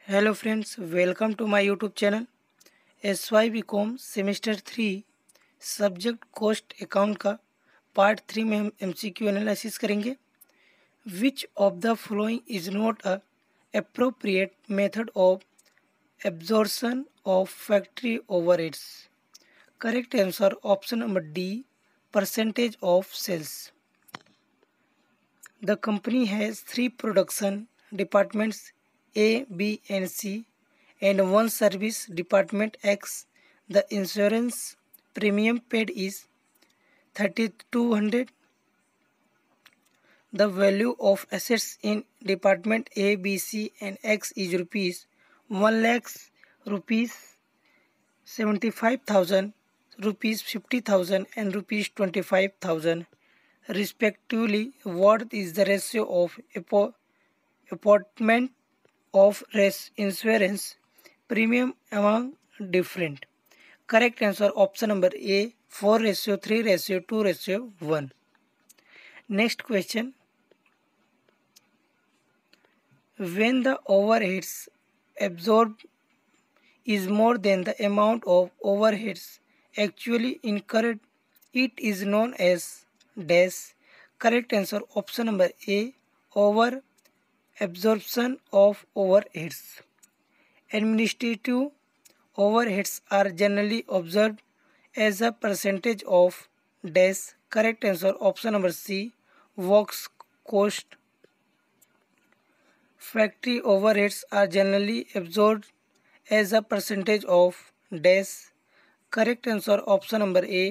Hello friends, welcome to my YouTube channel SYBCom semester 3 subject cost account का part 3 में हम MCQ analysis करेंगे। Which of the following is not a appropriate method of absorption of factory overheads. Correct answer option number D, percentage of sales. The company has three production departments A, B, and C, and one service department X. The insurance premium paid is 3200. The value of assets in department A, B, C, and X is rupees 1 lakhs, rupees 75,000, rupees 50,000, and rupees 25,000. Respectively. What is the ratio of apportionment of insurance premium among different? Correct answer option number A, 4:3:2:1. Next question. When the overheads absorbed is more than the amount of overheads actually incurred, it is known as dash. Correct answer option number A, over absorption of overheads. Administrative overheads are generally observed as a percentage of dash. Correct answer option number C, works cost. Factory overheads are generally absorbed as a percentage of dash. Correct answer option number A,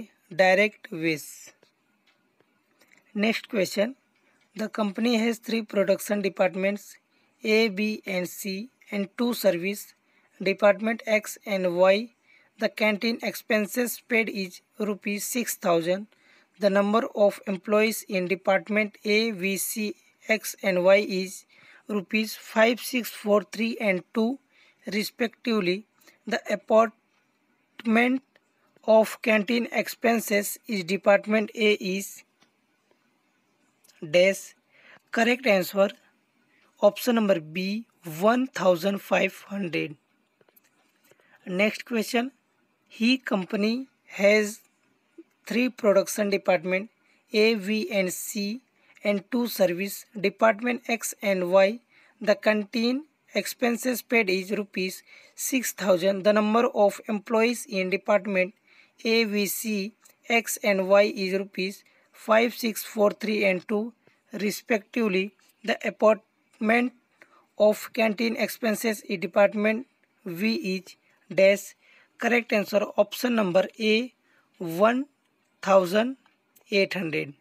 direct waste. Next question. The company has three production departments A, B, and C, and two service department X and Y. The canteen expenses paid is rupees 6,000. The number of employees in department A, B, C, X, and Y is rupees 5643 and 2 respectively. The apportionment of canteen expenses is department A is dash. Correct answer option number B, 1,500. Next question. He company has three production department A, B, and C, and two service department X and Y. The canteen expenses paid is rupees 6,000. The number of employees in department A, B, C, X, and Y is rupees 5643 and 2 respectively. The apportionment of canteen expenses in department V is dash. Correct answer option number A, 1,800.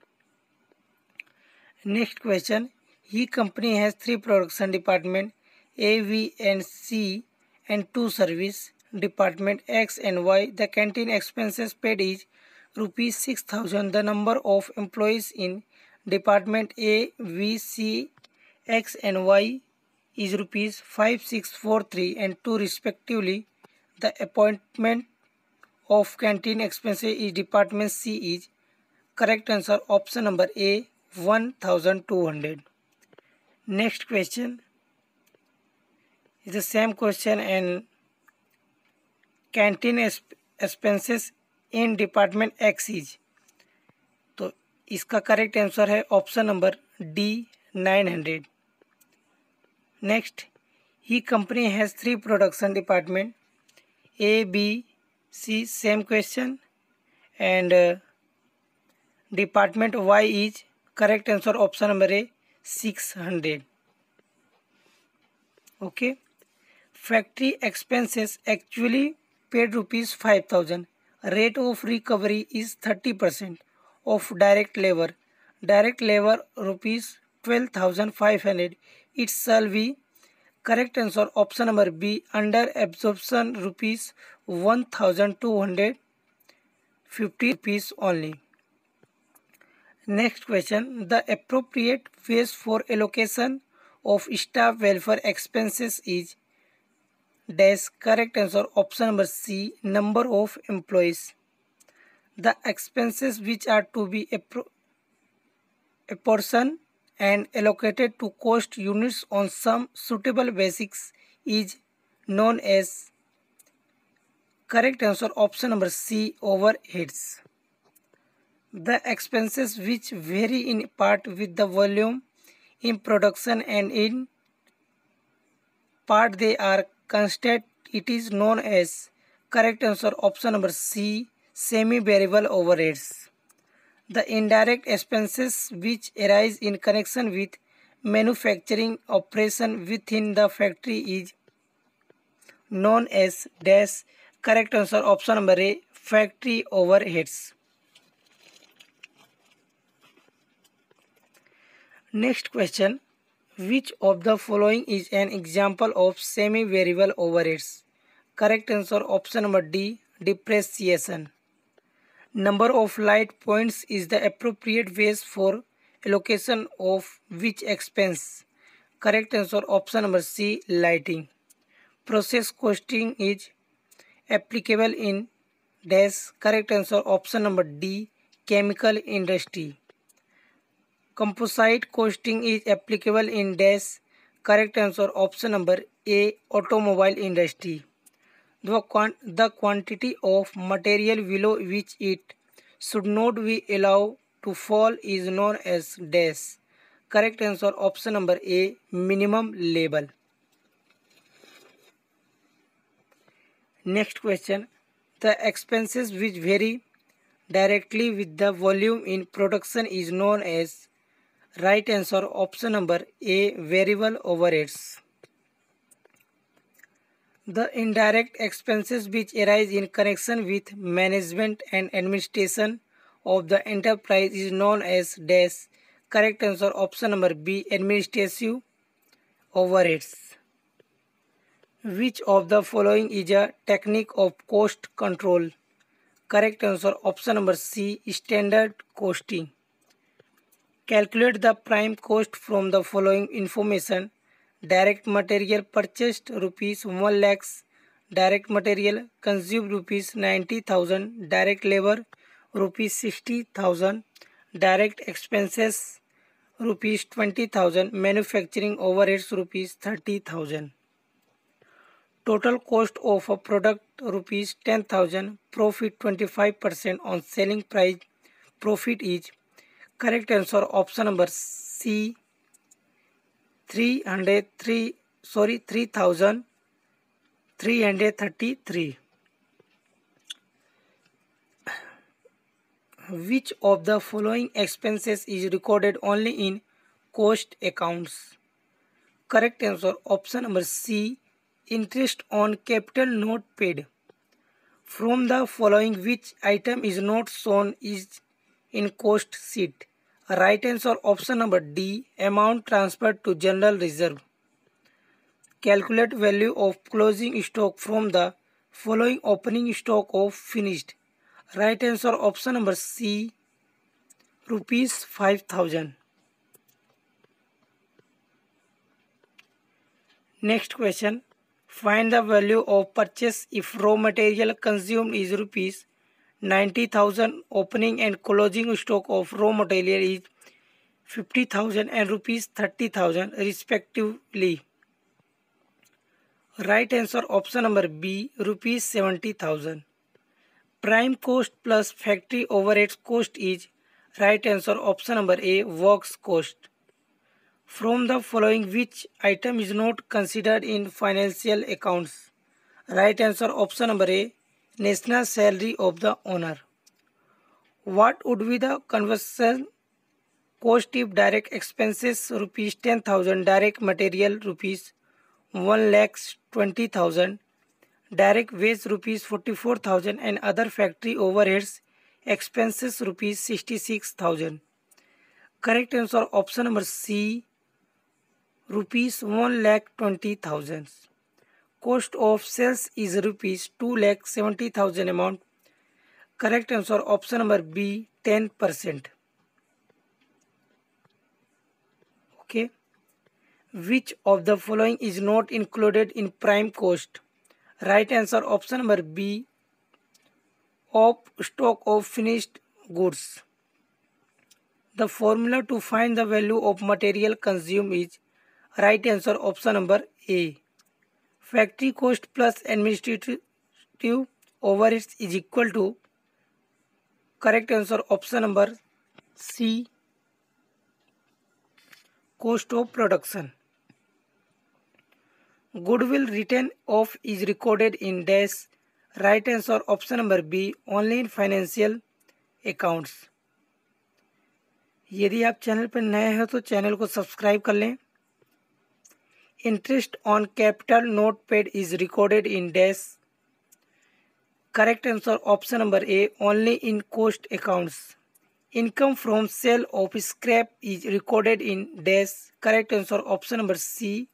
Next question. He company has three production department A, B, and C, and two service department X and Y. The canteen expenses paid is rupees 6,000. The number of employees in department A, B, C, X, and Y is rupees 5643 and 2 respectively. The appointment of canteen expenses is department C is correct answer option number A, 1,200. Next question is the same question, and canteen expenses in department X is, तो इसका correct answer है option number D, 900. Next. The company has three production department A, B, C, same question, and department Y is correct answer option number A, 600. Okay. Factory expenses actually paid rupees 5,000. Rate of recovery is 30% of direct labor. Direct labor rupees 12,500. It shall be correct answer option number B, under absorption rupees 1,250 rupees only. Next question. The appropriate phase for allocation of staff welfare expenses is dash. Correct answer option number C, number of employees. The expenses which are to be apportioned and allocated to cost units on some suitable basis is known as, correct answer option number C, overheads. The expenses which vary in part with the volume in production and in part they are constant, it is known as, correct answer option number C, semi-variable overheads. The indirect expenses which arise in connection with manufacturing operation within the factory is known as dash, correct answer option number A, factory overheads. Next question, which of the following is an example of semi-variable overheads? Correct answer option number D, depreciation. Number of light points is the appropriate base for allocation of which expense? Correct answer option number C, lighting. Process costing is applicable in dash, correct answer option number D, chemical industry. Composite costing is applicable in dash, correct answer option number A, automobile industry. The quantity of material below which it should not be allowed to fall is known as dash. Correct answer option number A, minimum level. Next question, the expenses which vary directly with the volume in production is known as, right answer option number A, variable overheads. The indirect expenses which arise in connection with management and administration of the enterprise is known as dash, correct answer option number B, administrative overheads. Which of the following is a technique of cost control? Correct answer option number C, standard costing. Calculate the prime cost from the following information. Direct material purchased rupees 1 lakhs, direct material consumed rupees 90,000, direct labor rupees 60,000, direct expenses rupees 20,000, manufacturing overheads rupees 30,000. Total cost of a product rupees 10,000, profit 25% on selling price, profit is, correct answer option number C, 3,333. Which of the following expenses is recorded only in cost accounts? Correct answer option number C, interest on capital note paid. From the following which item is not shown is in cost sheet? Right answer option number D, amount transferred to general reserve. Calculate value of closing stock from the following opening stock of finished. Right answer option number C, rupees 5,000. Next question, find the value of purchase if raw material consumed is rupees 90,000, opening and closing stock of raw material is 50,000 and rupees 30,000 respectively. Right answer option number B, rupees 70,000. Prime cost plus factory overhead cost is, right answer option number A, works cost. From the following which item is not considered in financial accounts? Right answer option number A, national salary of the owner. What would be the conversion cost if direct expenses rupees 10,000, direct material rupees 1,20,000, direct wage rupees 44,000 and other factory overheads expenses rupees 66,000? Correct answer option number C, rupees 1,20,000. Cost of sales is rupees 2,70,000 amount. Correct answer option number B, 10%. Okay. Which of the following is not included in prime cost? Right answer option number B, of stock of finished goods. The formula to find the value of material consumed is, right answer option number A, factory cost plus administrative overheads is equal to, correct answer option number C, cost of production. Goodwill written off is recorded in dash, right answer option number B, only in financial accounts. यदि आप channel पर नए हैं तो channel को subscribe कर लें. Interest on capital not paid is recorded in dash, correct answer option number A, only in cost accounts. Income from sale of scrap is recorded in dash, correct answer option number C,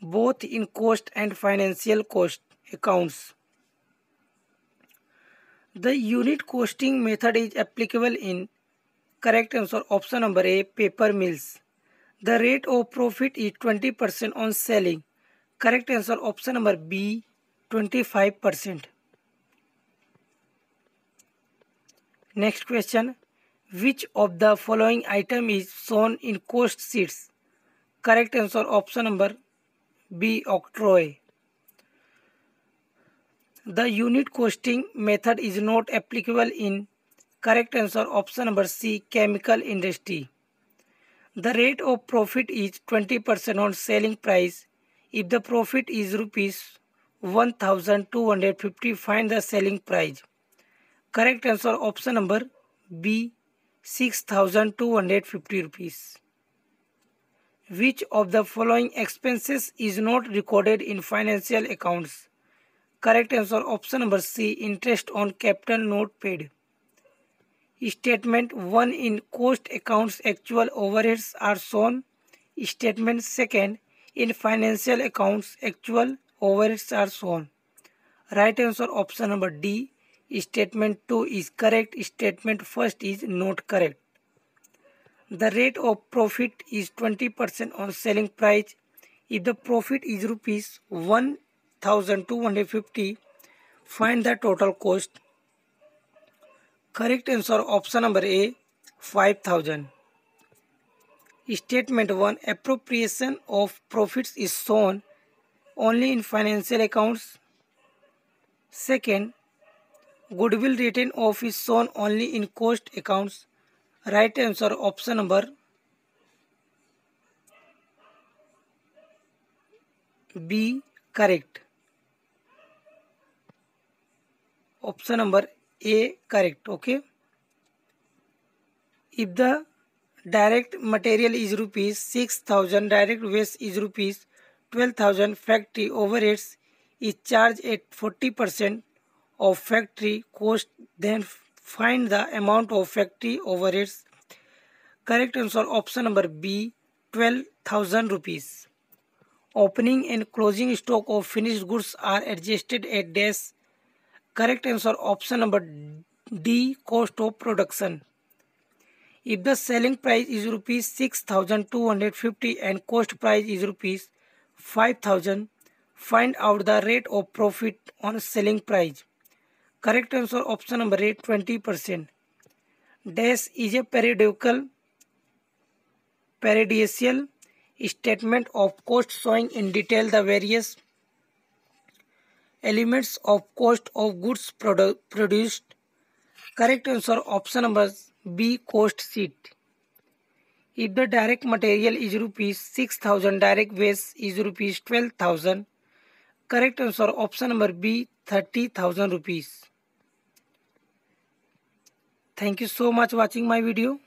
both in cost and financial cost accounts. The unit costing method is applicable in, correct answer option number A, paper mills. The rate of profit is 20% on selling. Correct answer option number B, 25%. Next question. Which of the following item is shown in cost sheets? Correct answer option number B, octroi. The unit costing method is not applicable in, correct answer option number C, chemical industry. The rate of profit is 20% on selling price. If the profit is rupees 1250, find the selling price. Correct answer option number B, 6250 rupees. Which of the following expenses is not recorded in financial accounts? Correct answer option number C, interest on capital note paid. Statement 1 in cost accounts actual overheads are shown. Statement 2 in financial accounts actual overheads are shown. Right answer option number D. Statement 2 is correct. Statement 1 is not correct. The rate of profit is 20% on selling price. If the profit is rupees 1250, find the total cost. Correct answer option number A, 5000. Statement 1, appropriation of profits is shown only in financial accounts. Second, goodwill written off is shown only in cost accounts. Right answer option number B, correct. Option number A, correct. Okay. If the direct material is rupees 6000, direct waste is rupees 12,000, factory overheads is charged at 40% of factory cost, then find the amount of factory overheads. Correct answer option number B, 12,000 rupees. Opening and closing stock of finished goods are adjusted at dash. Correct answer option number D, cost of production. If the selling price is rupees 6250 and cost price is rupees 5000, find out the rate of profit on selling price. Correct answer option number A, 20%. Dash is a periodical statement of cost showing in detail the various elements of cost of goods produced. Correct answer option number B, cost sheet. If the direct material is rupees 6000, direct waste is rupees 12,000. Correct answer option number B, 30,000 rupees. Thank you so much watching my video.